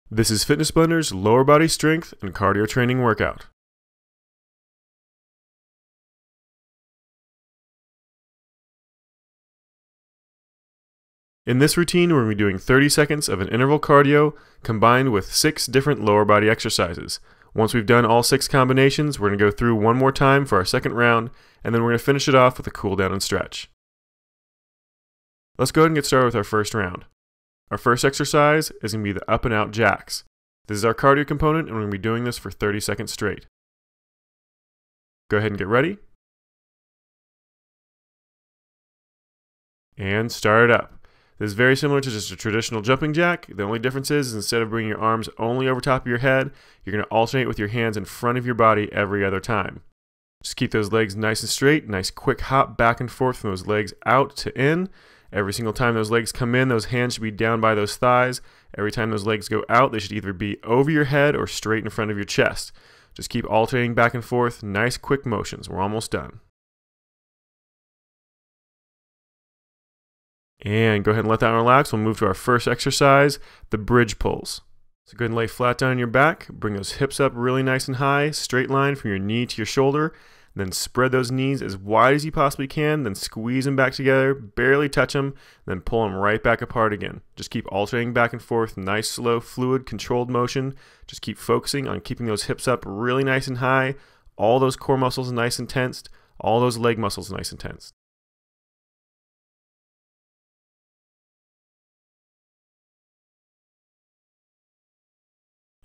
This is Fitness Blender's lower body strength and cardio training workout. In this routine, we're going to be doing 30 seconds of an interval cardio combined with 6 different lower body exercises. Once we've done all 6 combinations, we're going to go through one more time for our second round, and then we're going to finish it off with a cool down and stretch. Let's go ahead and get started with our first round. Our first exercise is going to be the up and out jacks. This is our cardio component, and we're going to be doing this for 30 seconds straight. Go ahead and get ready. And start it up. This is very similar to just a traditional jumping jack. The only difference is instead of bringing your arms only over top of your head, you're going to alternate with your hands in front of your body every other time. Just keep those legs nice and straight. Nice quick hop back and forth from those legs out to in. Every single time those legs come in, those hands should be down by those thighs. Every time those legs go out, they should either be over your head or straight in front of your chest. Just keep alternating back and forth. Nice quick motions. We're almost done. And go ahead and let that relax. We'll move to our first exercise, the bridge pulls. So go ahead and lay flat down on your back. Bring those hips up really nice and high, straight line from your knee to your shoulder. Then spread those knees as wide as you possibly can. Then squeeze them back together, barely touch them, then pull them right back apart again. Just keep alternating back and forth. Nice, slow, fluid, controlled motion. Just keep focusing on keeping those hips up really nice and high. All those core muscles nice and tensed. All those leg muscles nice and tensed.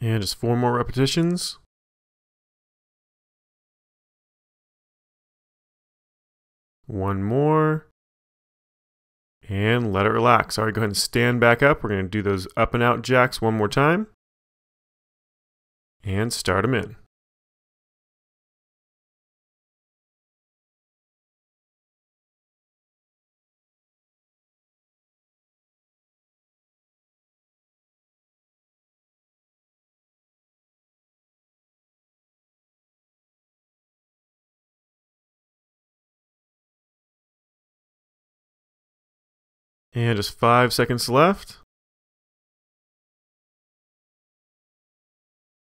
And just 4 more repetitions. One more. And let it relax. All right, go ahead and stand back up. We're going to do those up and out jacks one more time. And start them in. And just 5 seconds left.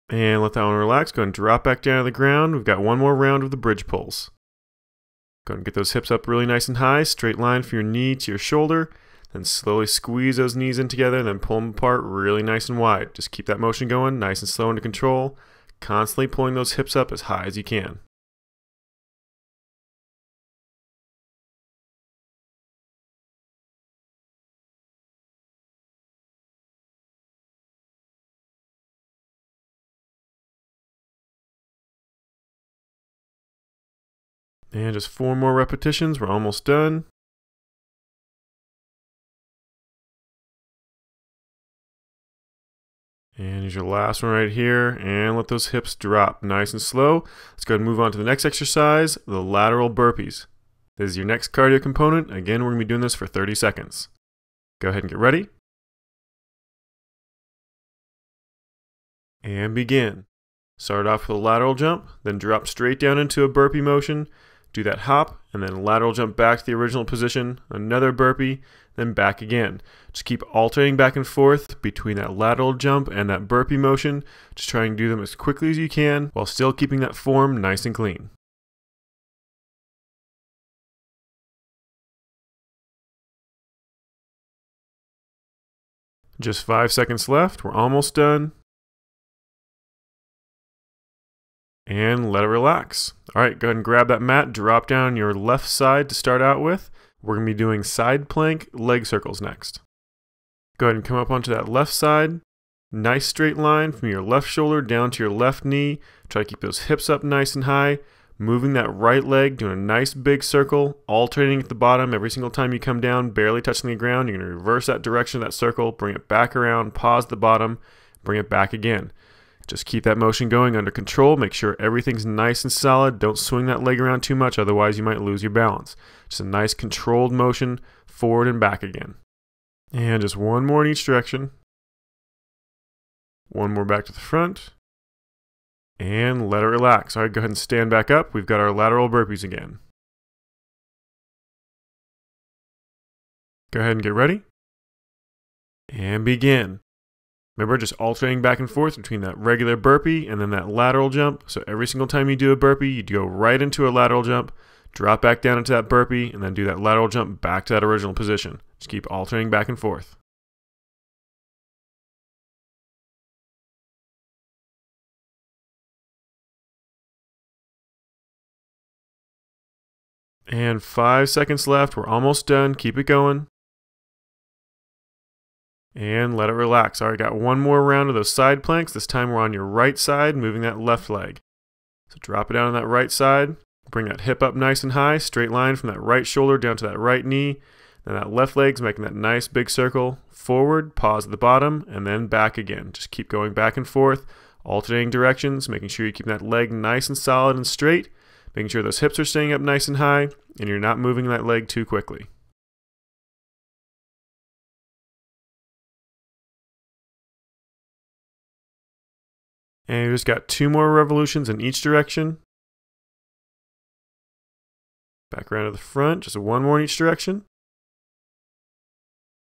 And let that one relax. Go ahead and drop back down to the ground. We've got one more round of the bridge pulls. Go ahead and get those hips up really nice and high. Straight line from your knee to your shoulder. Then slowly squeeze those knees in together and then pull them apart really nice and wide. Just keep that motion going, nice and slow under control. Constantly pulling those hips up as high as you can. And just 4 more repetitions. We're almost done. And here's your last one right here. And let those hips drop nice and slow. Let's go ahead and move on to the next exercise, the lateral burpees. This is your next cardio component. Again, we're going to be doing this for 30 seconds. Go ahead and get ready. And begin. Start off with a lateral jump, then drop straight down into a burpee motion. Do that hop, and then lateral jump back to the original position, another burpee, then back again. Just keep alternating back and forth between that lateral jump and that burpee motion. Just try and do them as quickly as you can while still keeping that form nice and clean. Just 5 seconds left. We're almost done. And let it relax. All right, go ahead and grab that mat, drop down your left side to start out with. We're going to be doing side plank leg circles next. Go ahead and come up onto that left side. Nice straight line from your left shoulder down to your left knee. Try to keep those hips up nice and high. Moving that right leg, doing a nice big circle, alternating at the bottom every single time you come down, barely touching the ground. You're going to reverse that direction of that circle, bring it back around, pause at the bottom, bring it back again. Just keep that motion going under control. Make sure everything's nice and solid. Don't swing that leg around too much, otherwise you might lose your balance. Just a nice controlled motion, forward and back again. And just one more in each direction. One more back to the front. And let it relax. All right, go ahead and stand back up. We've got our lateral burpees again. Go ahead and get ready. And begin. Remember, just alternating back and forth between that regular burpee and then that lateral jump. So every single time you do a burpee, you go right into a lateral jump, drop back down into that burpee, and then do that lateral jump back to that original position. Just keep alternating back and forth. And 5 seconds left. We're almost done. Keep it going. And let it relax. All right, got one more round of those side planks. This time we're on your right side, moving that left leg. So drop it down on that right side. Bring that hip up nice and high, straight line from that right shoulder down to that right knee. Then that left leg's making that nice big circle forward, pause at the bottom, and then back again. Just keep going back and forth, alternating directions, making sure you keep that leg nice and solid and straight, making sure those hips are staying up nice and high, and you're not moving that leg too quickly. And you just got 2 more revolutions in each direction. Back around to the front, just 1 more in each direction.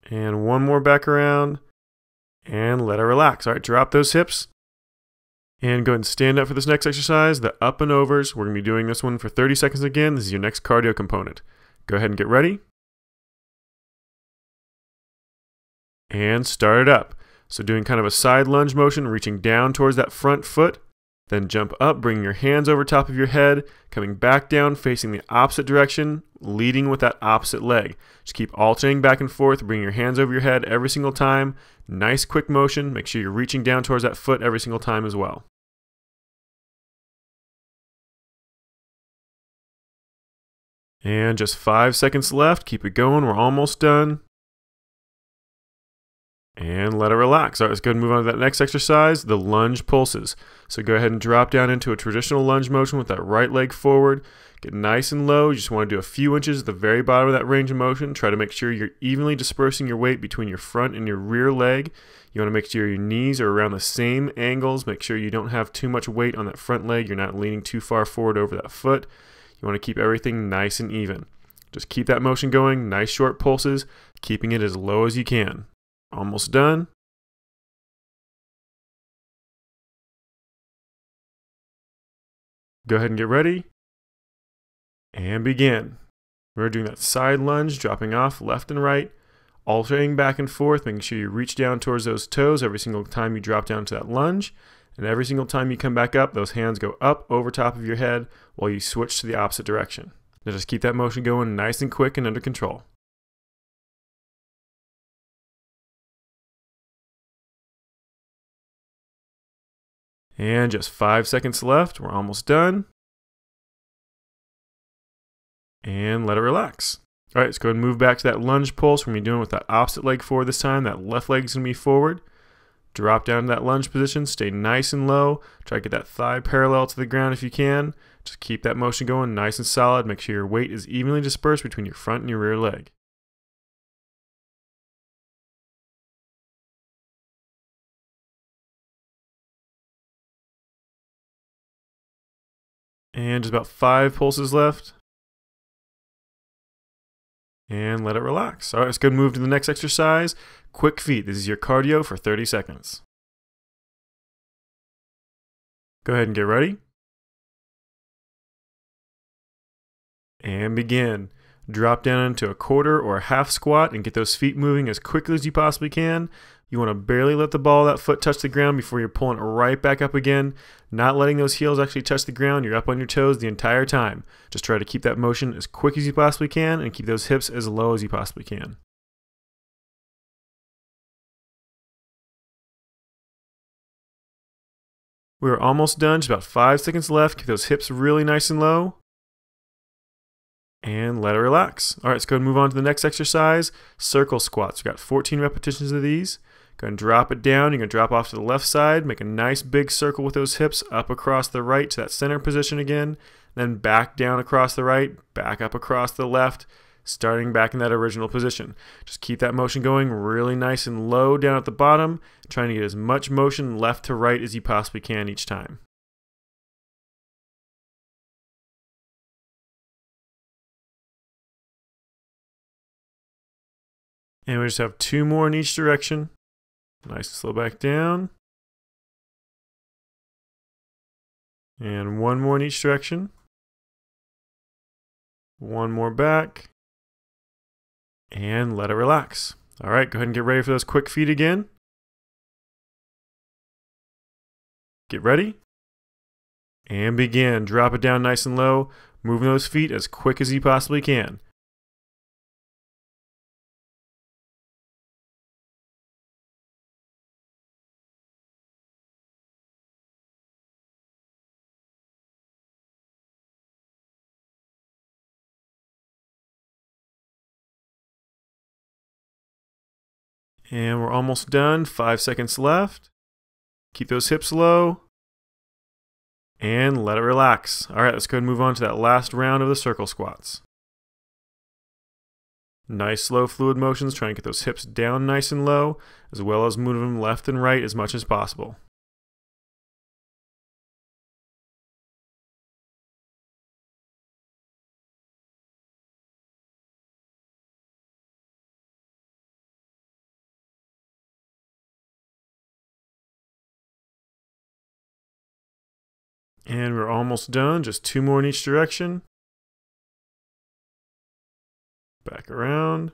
And 1 more back around. And let it relax. All right, drop those hips. And go ahead and stand up for this next exercise, the up and overs. We're going to be doing this one for 30 seconds again. This is your next cardio component. Go ahead and get ready. And start it up. So doing kind of a side lunge motion, reaching down towards that front foot. Then jump up, bringing your hands over top of your head, coming back down, facing the opposite direction, leading with that opposite leg. Just keep alternating back and forth, bringing your hands over your head every single time. Nice quick motion. Make sure you're reaching down towards that foot every single time as well. And just 5 seconds left. Keep it going. We're almost done. And let it relax. All right, let's go ahead and move on to that next exercise, the lunge pulses. So go ahead and drop down into a traditional lunge motion with that right leg forward. Get nice and low. You just want to do a few inches at the very bottom of that range of motion. Try to make sure you're evenly dispersing your weight between your front and your rear leg. You want to make sure your knees are around the same angles. Make sure you don't have too much weight on that front leg. You're not leaning too far forward over that foot. You want to keep everything nice and even. Just keep that motion going. Nice short pulses, keeping it as low as you can. Almost done. Go ahead and get ready. And begin. We're doing that side lunge, dropping off left and right, alternating back and forth, making sure you reach down towards those toes every single time you drop down to that lunge. And every single time you come back up, those hands go up over top of your head while you switch to the opposite direction. Now just keep that motion going nice and quick and under control. And just 5 seconds left. We're almost done. And let it relax. All right, let's go ahead and move back to that lunge pulse. We're going to be doing with that opposite leg forward this time. That left leg is going to be forward. Drop down to that lunge position. Stay nice and low. Try to get that thigh parallel to the ground if you can. Just keep that motion going nice and solid. Make sure your weight is evenly dispersed between your front and your rear leg. And just about 5 pulses left. And let it relax. All right, let's go move to the next exercise. Quick feet. This is your cardio for 30 seconds. Go ahead and get ready. And begin. Drop down into a quarter or a half squat and get those feet moving as quickly as you possibly can. You want to barely let the ball of that foot touch the ground before you're pulling it right back up again. Not letting those heels actually touch the ground. You're up on your toes the entire time. Just try to keep that motion as quick as you possibly can and keep those hips as low as you possibly can. We're almost done. Just about 5 seconds left. Keep those hips really nice and low. And let it relax. All right, let's go ahead and move on to the next exercise, circle squats. We've got 14 repetitions of these. Go ahead and drop it down. You're going to drop off to the left side, make a nice big circle with those hips up across the right to that center position again, then back down across the right, back up across the left, starting back in that original position. Just keep that motion going really nice and low down at the bottom, trying to get as much motion left to right as you possibly can each time. And we just have 2 more in each direction. Nice and slow back down. And one more in each direction. One more back. And let it relax. All right, go ahead and get ready for those quick feet again. Get ready. And begin. Drop it down nice and low, moving those feet as quick as you possibly can. And we're almost done. 5 seconds left. Keep those hips low. And let it relax. All right, let's go ahead and move on to that last round of the circle squats. Nice slow fluid motions. Try and get those hips down nice and low, as well as move them left and right as much as possible. And we're almost done. Just 2 more in each direction. Back around.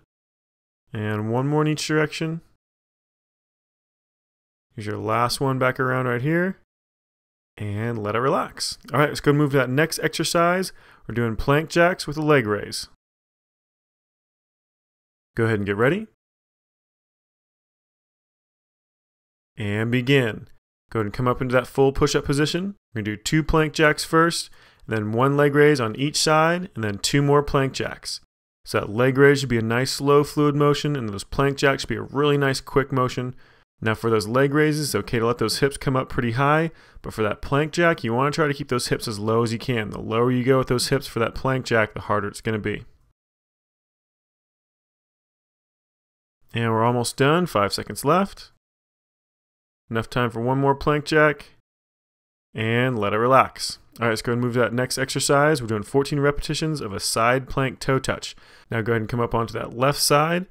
And 1 more in each direction. Here's your last one back around right here. And let it relax. All right, let's go move to that next exercise. We're doing plank jacks with a leg raise. Go ahead and get ready. And begin. Go ahead and come up into that full push-up position. We're going to do 2 plank jacks first, and then 1 leg raise on each side, and then 2 more plank jacks. So that leg raise should be a nice slow fluid motion, and those plank jacks should be a really nice quick motion. Now for those leg raises, it's okay to let those hips come up pretty high, but for that plank jack, you want to try to keep those hips as low as you can. The lower you go with those hips for that plank jack, the harder it's going to be. And we're almost done. 5 seconds left. Enough time for 1 more plank jack. And let it relax. All right, let's go ahead and move to that next exercise. We're doing 14 repetitions of a side plank toe touch. Now go ahead and come up onto that left side,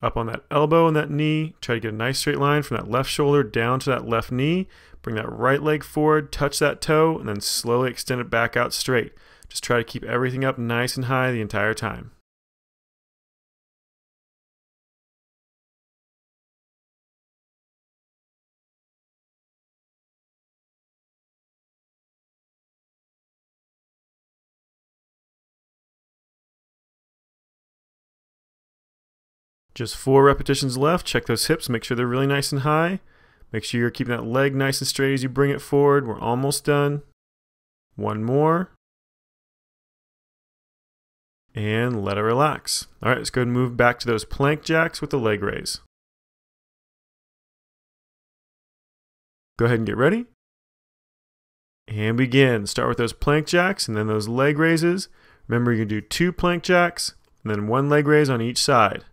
up on that elbow and that knee. Try to get a nice straight line from that left shoulder down to that left knee. Bring that right leg forward, touch that toe, and then slowly extend it back out straight. Just try to keep everything up nice and high the entire time. Just 4 repetitions left. Check those hips, make sure they're really nice and high. Make sure you're keeping that leg nice and straight as you bring it forward. We're almost done. 1 more. And let it relax. All right, let's go ahead and move back to those plank jacks with the leg raise. Go ahead and get ready. And begin. Start with those plank jacks and then those leg raises. Remember, you can do 2 plank jacks and then 1 leg raise on each side.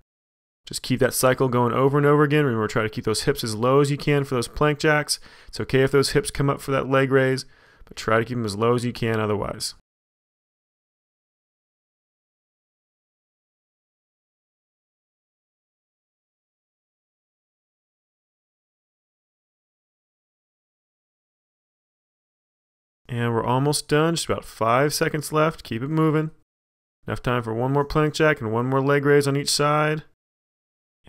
Just keep that cycle going over and over again. Remember, try to keep those hips as low as you can for those plank jacks. It's okay if those hips come up for that leg raise, but try to keep them as low as you can otherwise. And we're almost done. Just about 5 seconds left. Keep it moving. Enough time for 1 more plank jack and 1 more leg raise on each side.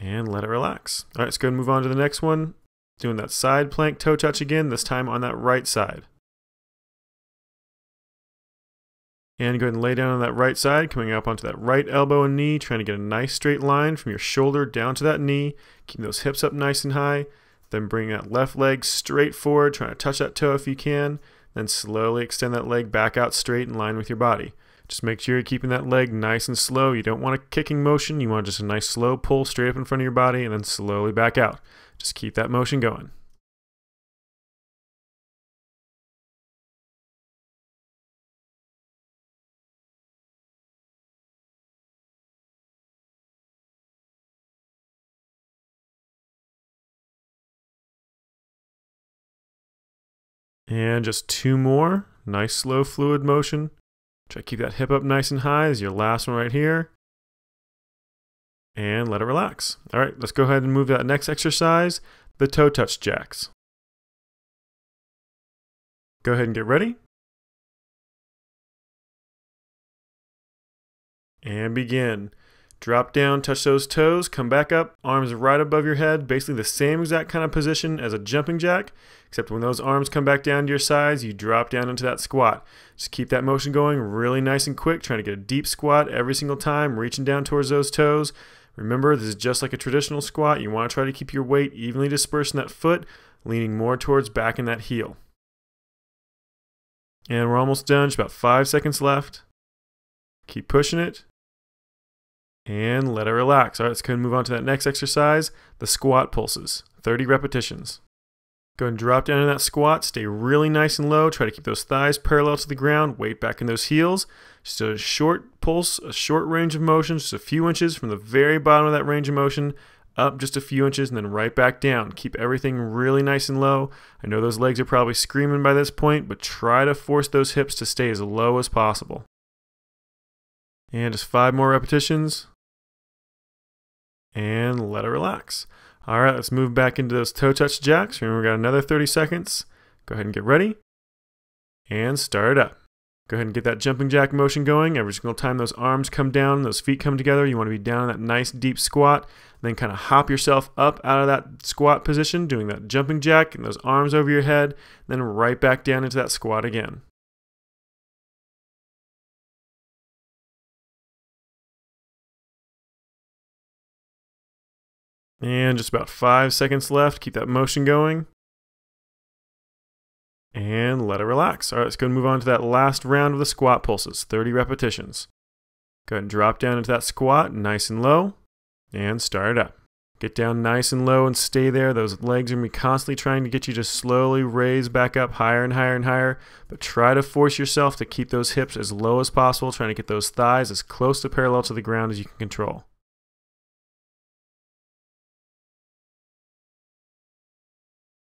And let it relax. All right, let's go and move on to the next one. Doing that side plank toe touch again, this time on that right side. And go ahead and lay down on that right side, coming up onto that right elbow and knee, trying to get a nice straight line from your shoulder down to that knee. Keep those hips up nice and high. Then bring that left leg straight forward, trying to touch that toe if you can. Then slowly extend that leg back out straight in line with your body. Just make sure you're keeping that leg nice and slow. You don't want a kicking motion. You want just a nice slow pull straight up in front of your body and then slowly back out. Just keep that motion going. And just 2 more. Nice slow fluid motion. Try to keep that hip up nice and high as your last one right here. And let it relax. All right, let's go ahead and move to that next exercise. the toe touch jacks. Go ahead and get ready. And begin. Drop down, touch those toes, come back up, arms right above your head, basically the same exact kind of position as a jumping jack, except when those arms come back down to your sides, you drop down into that squat. Just keep that motion going really nice and quick, trying to get a deep squat every single time, reaching down towards those toes. Remember, this is just like a traditional squat. You want to try to keep your weight evenly dispersed in that foot, leaning more towards back in that heel. And we're almost done, just about 5 seconds left. Keep pushing it. And let it relax. All right, let's go ahead and move on to that next exercise, the squat pulses, 30 repetitions. Go ahead and drop down in that squat, stay really nice and low, try to keep those thighs parallel to the ground, weight back in those heels. Just a short pulse, a short range of motion, just a few inches from the very bottom of that range of motion, up just a few inches and then right back down. Keep everything really nice and low. I know those legs are probably screaming by this point, but try to force those hips to stay as low as possible. And just 5 more repetitions. And let it relax. All right, let's move back into those toe touch jacks. Remember, we got another 30 seconds. Go ahead and get ready. And start it up. Go ahead and get that jumping jack motion going. Every single time those arms come down, those feet come together, you want to be down in that nice deep squat. Then kind of hop yourself up out of that squat position, doing that jumping jack and those arms over your head. Then right back down into that squat again. And just about 5 seconds left. Keep that motion going. And let it relax. All right, let's go and move on to that last round of the squat pulses, 30 repetitions. Go ahead and drop down into that squat, nice and low, and start it up. Get down nice and low and stay there. Those legs are going to be constantly trying to get you to slowly raise back up higher and higher and higher, but try to force yourself to keep those hips as low as possible, trying to get those thighs as close to parallel to the ground as you can control.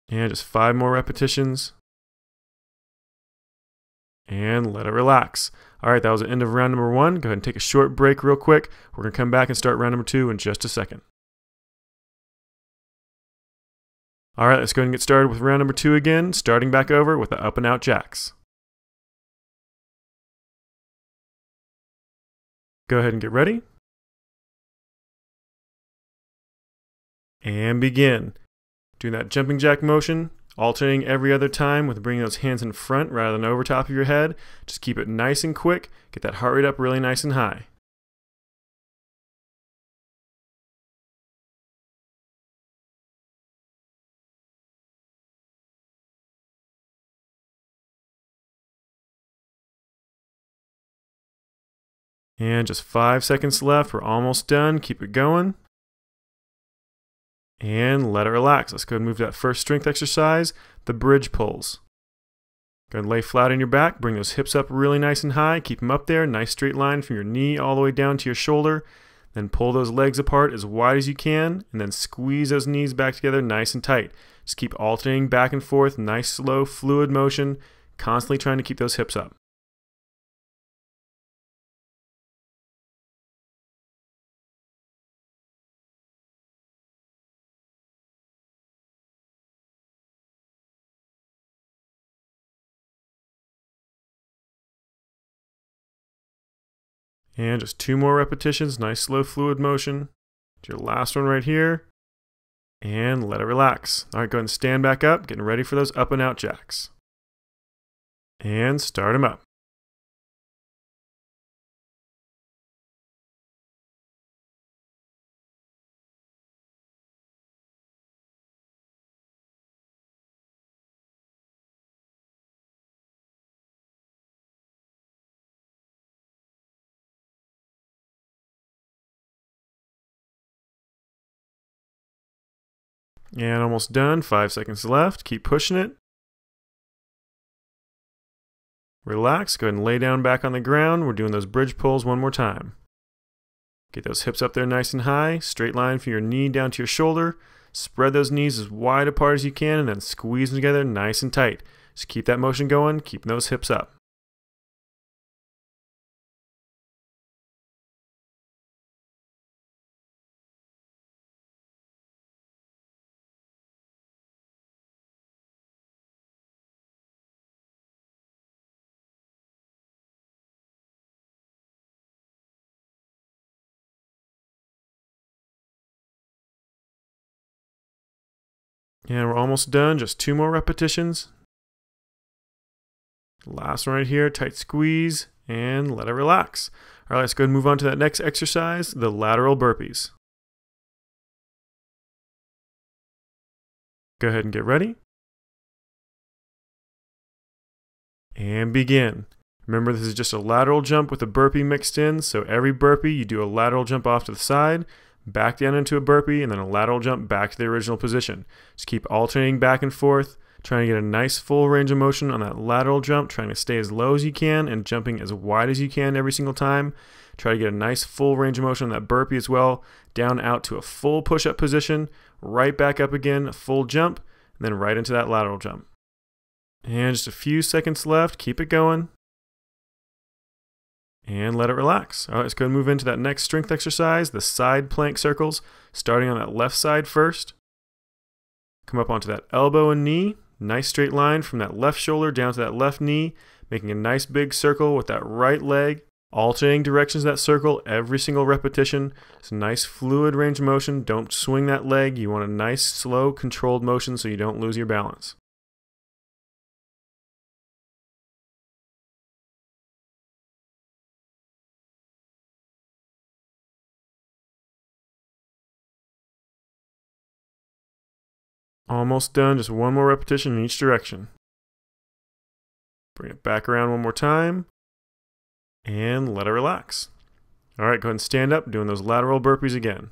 And just 5 more repetitions. And let it relax. All right, that was the end of round number 1. Go ahead and take a short break real quick. We're going to come back and start round number 2 in just a second. All right, let's go ahead and get started with round number 2 again, starting back over with the up and out jacks. Go ahead and get ready. And begin. Doing that jumping jack motion, alternating every other time with bringing those hands in front rather than over top of your head. Just keep it nice and quick. Get that heart rate up really nice and high. And just 5 seconds left. We're almost done. Keep it going. And let it relax. Let's go and move to that first strength exercise, the bridge pulls. Go and lay flat on your back. Bring those hips up really nice and high. Keep them up there. Nice straight line from your knee all the way down to your shoulder. Then pull those legs apart as wide as you can. And then squeeze those knees back together nice and tight. Just keep alternating back and forth. Nice, slow, fluid motion. Constantly trying to keep those hips up. And just 2 more repetitions, nice slow fluid motion. Do your last one right here. And let it relax. All right, go ahead and stand back up, getting ready for those up and out jacks. And start them up. And almost done, 5 seconds left. Keep pushing it. Relax, go ahead and lay down back on the ground. We're doing those bridge pulls one more time. Get those hips up there nice and high. Straight line from your knee down to your shoulder. Spread those knees as wide apart as you can and then squeeze them together nice and tight. Just keep that motion going, keeping those hips up. And we're almost done, just 2 more repetitions. Last one right here, tight squeeze, and let it relax. All right, let's go ahead and move on to that next exercise, the lateral burpees. Go ahead and get ready. And begin. Remember, this is just a lateral jump with a burpee mixed in, so every burpee you do a lateral jump off to the side, back down into a burpee, and then a lateral jump back to the original position. Just keep alternating back and forth, trying to get a nice full range of motion on that lateral jump, trying to stay as low as you can and jumping as wide as you can every single time. Try to get a nice full range of motion on that burpee as well, down out to a full push-up position, right back up again, a full jump, and then right into that lateral jump. And just a few seconds left, keep it going. And let it relax. All right, let's go and move into that next strength exercise, the side plank circles, starting on that left side first. Come up onto that elbow and knee, nice straight line from that left shoulder down to that left knee, making a nice big circle with that right leg, alternating directions of that circle every single repetition. It's a nice fluid range of motion. Don't swing that leg. You want a nice, slow, controlled motion so you don't lose your balance. Almost done, just 1 more repetition in each direction. Bring it back around 1 more time, and let it relax. All right, go ahead and stand up, doing those lateral burpees again.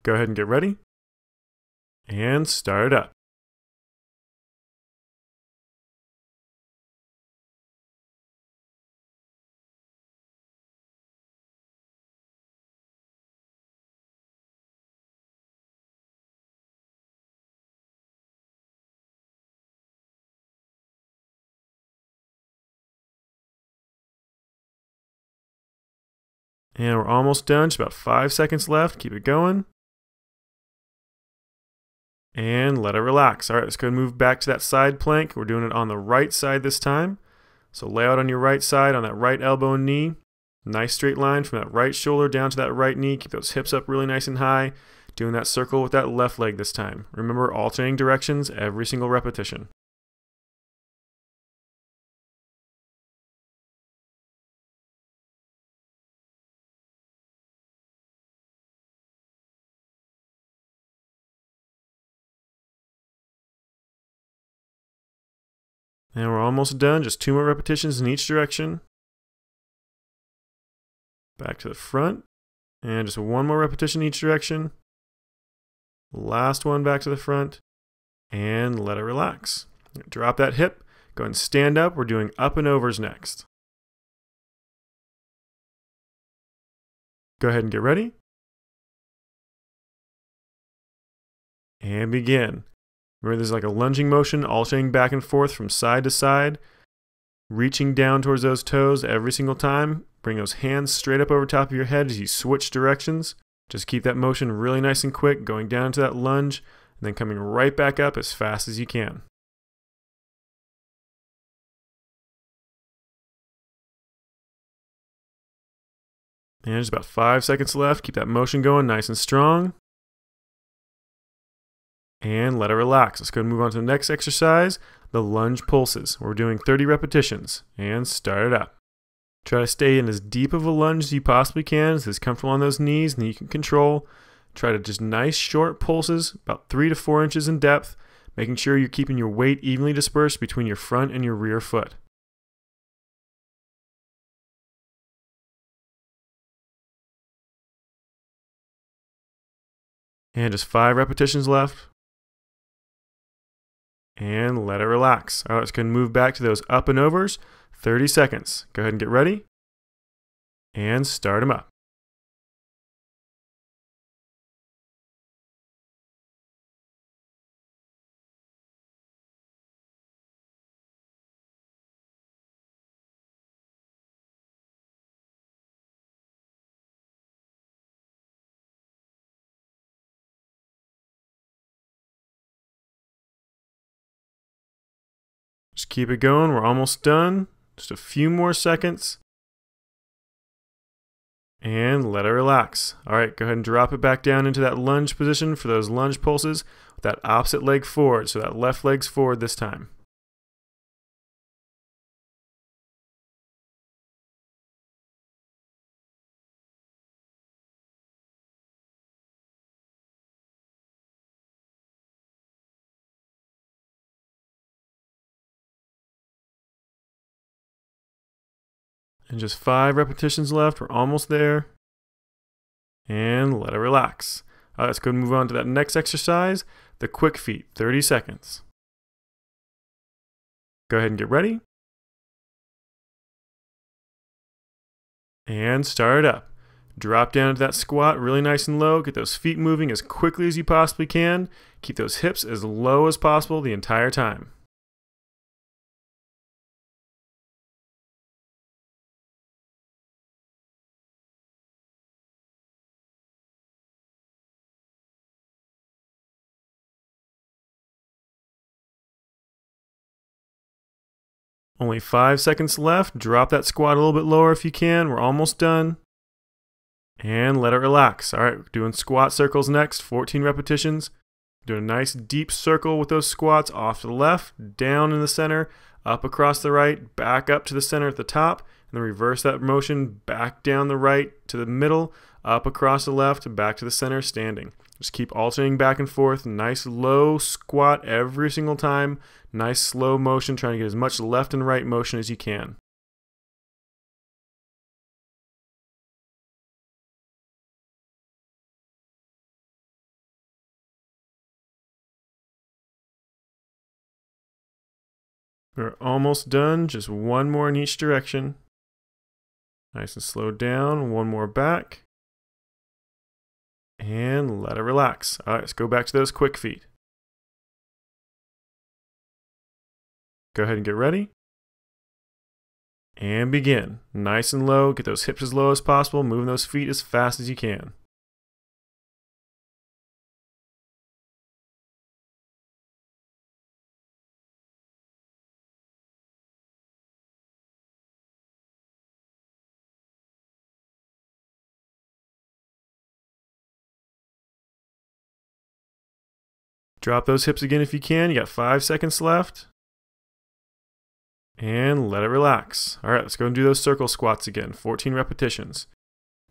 Go ahead and get ready, and start it up. And we're almost done, just about 5 seconds left. Keep it going. And let it relax. All right, let's go and move back to that side plank. We're doing it on the right side this time. So lay out on your right side on that right elbow and knee. Nice straight line from that right shoulder down to that right knee. Keep those hips up really nice and high. Doing that circle with that left leg this time. Remember, alternating directions every single repetition. And we're almost done, just 2 more repetitions in each direction. Back to the front, and just 1 more repetition in each direction. Last one back to the front, and let it relax. Drop that hip, go ahead and stand up. We're doing up and overs next. Go ahead and get ready. And begin. Remember, there's like a lunging motion, alternating back and forth from side to side, reaching down towards those toes every single time. Bring those hands straight up over top of your head as you switch directions. Just keep that motion really nice and quick, going down into that lunge, and then coming right back up as fast as you can. And just about 5 seconds left. Keep that motion going nice and strong. And let it relax. Let's go and move on to the next exercise, the lunge pulses. We're doing 30 repetitions. And start it up. Try to stay in as deep of a lunge as you possibly can, as comfortable on those knees, and then you can control. Try to just nice short pulses, about 3 to 4 inches in depth, making sure you're keeping your weight evenly dispersed between your front and your rear foot. And just 5 repetitions left. And let it relax. All right, let's go and move back to those up and overs. 30 seconds. Go ahead and get ready. And start them up. Just keep it going. We're almost done. Just a few more seconds. And let it relax. All right, go ahead and drop it back down into that lunge position for those lunge pulses with that opposite leg forward. So that left leg's forward this time. And just 5 repetitions left. We're almost there. And let it relax. All right, let's go and move on to that next exercise, the quick feet, 30 seconds. Go ahead and get ready. And start it up. Drop down to that squat really nice and low. Get those feet moving as quickly as you possibly can. Keep those hips as low as possible the entire time. Only 5 seconds left. Drop that squat a little bit lower if you can. We're almost done. And let it relax. All right, we're doing squat circles next, 14 repetitions. Do a nice deep circle with those squats off to the left, down in the center, up across the right, back up to the center at the top, and then reverse that motion back down the right to the middle, up across the left, back to the center, standing. Just keep alternating back and forth. Nice low squat every single time. Nice slow motion, trying to get as much left and right motion as you can. We're almost done. Just one more in each direction. Nice and slow down. One more back. And let it relax. All right, let's go back to those quick feet. Go ahead and get ready. And begin. Nice and low. Get those hips as low as possible. Moving those feet as fast as you can. Drop those hips again if you can. You got 5 seconds left. And let it relax. All right, let's go and do those circle squats again. 14 repetitions.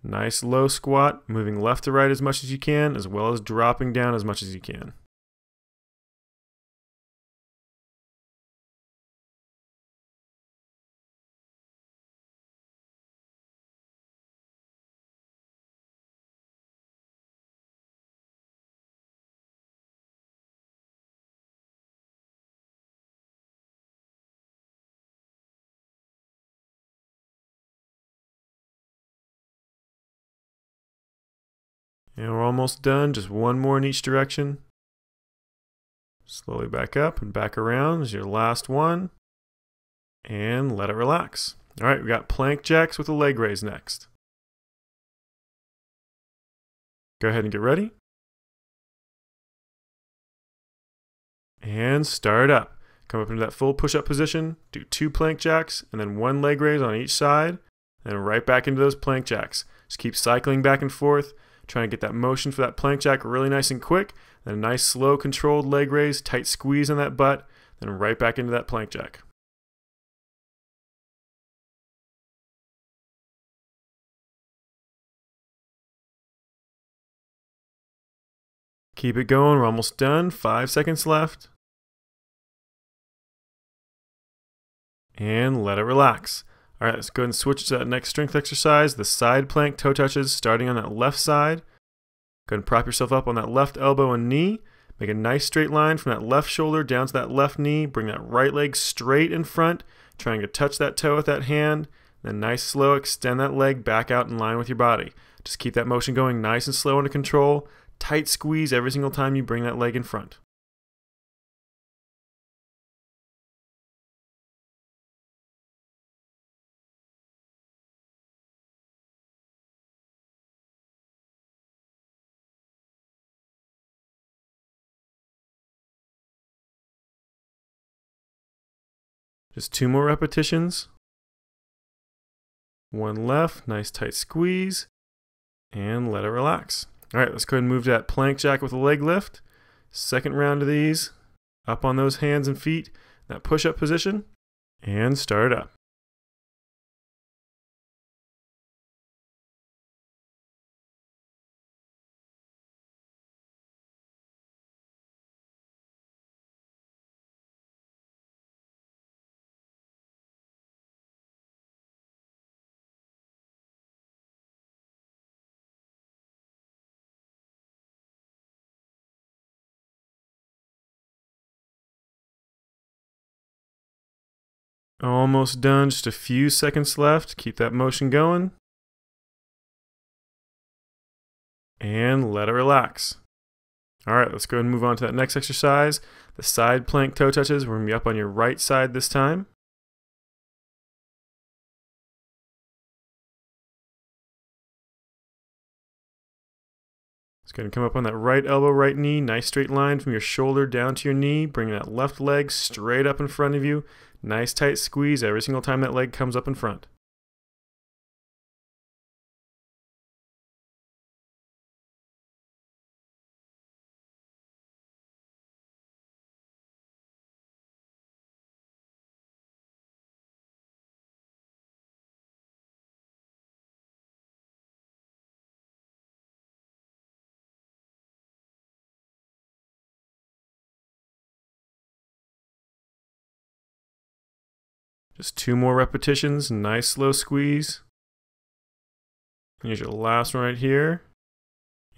Nice low squat, moving left to right as much as you can, as well as dropping down as much as you can. And we're almost done. Just one more in each direction. Slowly back up and back around is your last one. And let it relax. All right, we got plank jacks with a leg raise next. Go ahead and get ready. And start up. Come up into that full push-up position. Do 2 plank jacks and then 1 leg raise on each side. And right back into those plank jacks. Just keep cycling back and forth. Trying to get that motion for that plank jack really nice and quick. Then a nice slow controlled leg raise, tight squeeze on that butt, then right back into that plank jack. Keep it going, we're almost done. 5 seconds left. And let it relax. All right, let's go ahead and switch to that next strength exercise, the side plank toe touches, starting on that left side. Go ahead and prop yourself up on that left elbow and knee. Make a nice straight line from that left shoulder down to that left knee. Bring that right leg straight in front, trying to touch that toe with that hand. Then nice slow, extend that leg back out in line with your body. Just keep that motion going nice and slow under control. Tight squeeze every single time you bring that leg in front. Just 2 more repetitions. 1 left, nice tight squeeze. and let it relax. All right, let's go ahead and move to that plank jack with a leg lift. Second round of these, up on those hands and feet, that push-up position, and start it up. Almost done, just a few seconds left. Keep that motion going. And let it relax. All right, let's go ahead and move on to that next exercise. The side plank toe touches. We're gonna be up on your right side this time. It's going to come up on that right elbow, right knee. Nice straight line from your shoulder down to your knee. Bring that left leg straight up in front of you. Nice tight squeeze every single time that leg comes up in front. Just 2 more repetitions, nice slow squeeze. Here's your last one right here.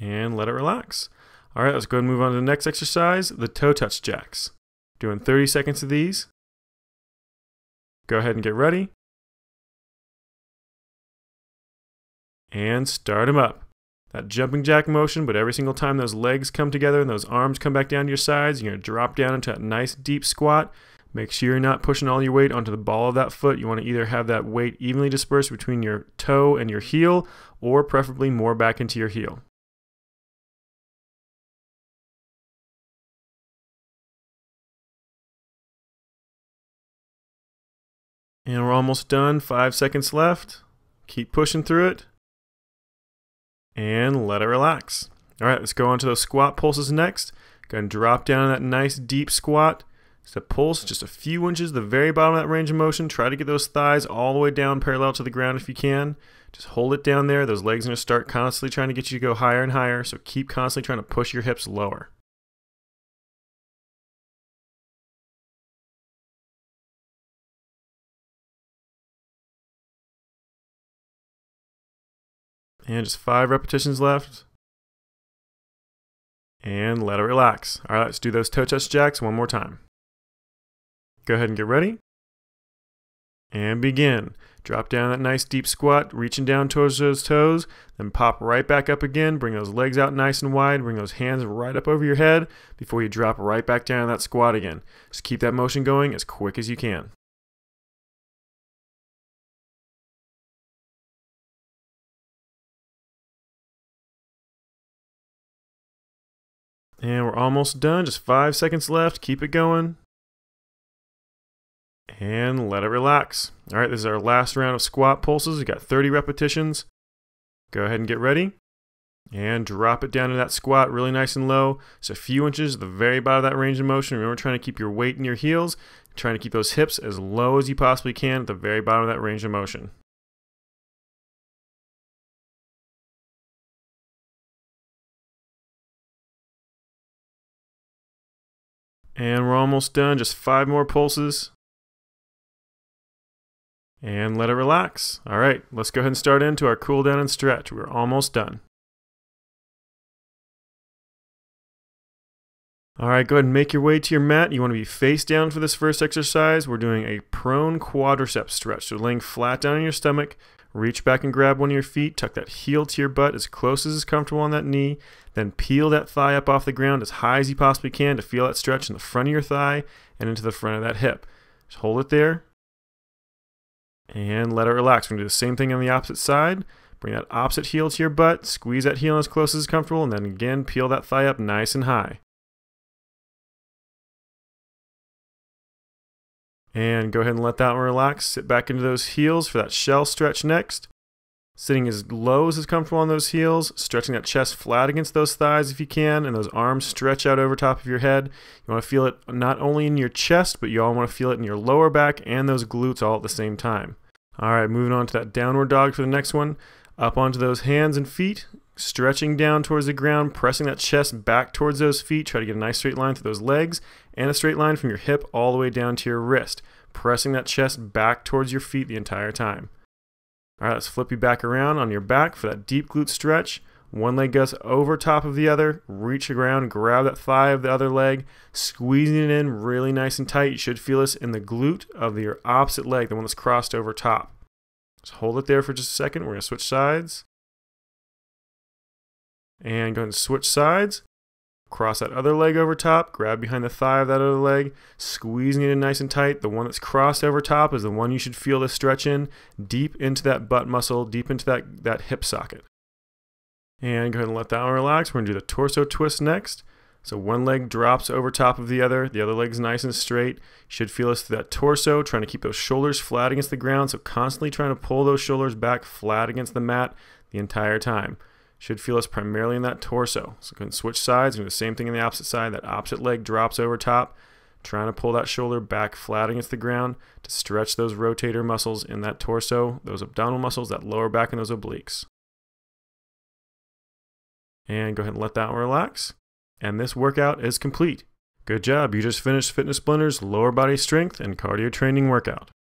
And let it relax. All right, let's go ahead and move on to the next exercise, the toe touch jacks. Doing 30 seconds of these. Go ahead and get ready. And start them up. That jumping jack motion, but every single time those legs come together and those arms come back down to your sides, you're going to drop down into that nice deep squat. Make sure you're not pushing all your weight onto the ball of that foot. You want to either have that weight evenly dispersed between your toe and your heel, or preferably more back into your heel. And we're almost done. 5 seconds left. Keep pushing through it. And let it relax. All right, let's go on to those squat pulses next. Go ahead and drop down in that nice deep squat. So pulse just a few inches, the very bottom of that range of motion. Try to get those thighs all the way down parallel to the ground if you can. Just hold it down there. Those legs are going to start constantly trying to get you to go higher and higher. So keep constantly trying to push your hips lower. And just 5 repetitions left. And let it relax. All right, let's do those toe touch jacks one more time. Go ahead and get ready. And begin. Drop down that nice deep squat, reaching down towards those toes, then pop right back up again. Bring those legs out nice and wide. Bring those hands right up over your head before you drop right back down in that squat again. Just keep that motion going as quick as you can. And we're almost done. Just 5 seconds left. Keep it going. And let it relax. All right, this is our last round of squat pulses. We got 30 repetitions. Go ahead and get ready. And drop it down to that squat really nice and low. So a few inches at the very bottom of that range of motion. Remember, trying to keep your weight in your heels. Trying to keep those hips as low as you possibly can at the very bottom of that range of motion. And we're almost done. Just 5 more pulses. And let it relax. All right, let's go ahead and start into our cool down and stretch. We're almost done. All right, go ahead and make your way to your mat. You want to be face down for this first exercise. We're doing a prone quadriceps stretch. So laying flat down on your stomach, reach back and grab one of your feet, tuck that heel to your butt as close as is comfortable on that knee, then peel that thigh up off the ground as high as you possibly can to feel that stretch in the front of your thigh and into the front of that hip. Just hold it there. And let it relax. We're going to do the same thing on the opposite side. Bring that opposite heel to your butt. Squeeze that heel as close as is comfortable. And then again, peel that thigh up nice and high. And go ahead and let that one relax. Sit back into those heels for that shell stretch next. Sitting as low as is comfortable on those heels, stretching that chest flat against those thighs if you can, and those arms stretch out over top of your head. You want to feel it not only in your chest, but you all want to feel it in your lower back and those glutes all at the same time. Alright, moving on to that downward dog for the next one. Up onto those hands and feet, stretching down towards the ground, pressing that chest back towards those feet. Try to get a nice straight line through those legs, and a straight line from your hip all the way down to your wrist. Pressing that chest back towards your feet the entire time. Alright, let's flip you back around on your back for that deep glute stretch. One leg goes over top of the other. Reach around, grab that thigh of the other leg, squeezing it in really nice and tight. You should feel this in the glute of your opposite leg, the one that's crossed over top. Just hold it there for just a second. We're going to switch sides. And go ahead and switch sides. Cross that other leg over top, grab behind the thigh of that other leg, squeezing it in nice and tight. The one that's crossed over top is the one you should feel the stretch in, deep into that butt muscle, deep into that hip socket. And go ahead and let that one relax. We're going to do the torso twist next. So one leg drops over top of the other leg's nice and straight. You should feel this through that torso, trying to keep those shoulders flat against the ground, so constantly trying to pull those shoulders back flat against the mat the entire time. Should feel us primarily in that torso. So go ahead and switch sides and do the same thing on the opposite side. That opposite leg drops over top, trying to pull that shoulder back flat against the ground to stretch those rotator muscles in that torso, those abdominal muscles, that lower back and those obliques. And go ahead and let that one relax. And this workout is complete. Good job, you just finished Fitness Blender's lower body strength and cardio training workout.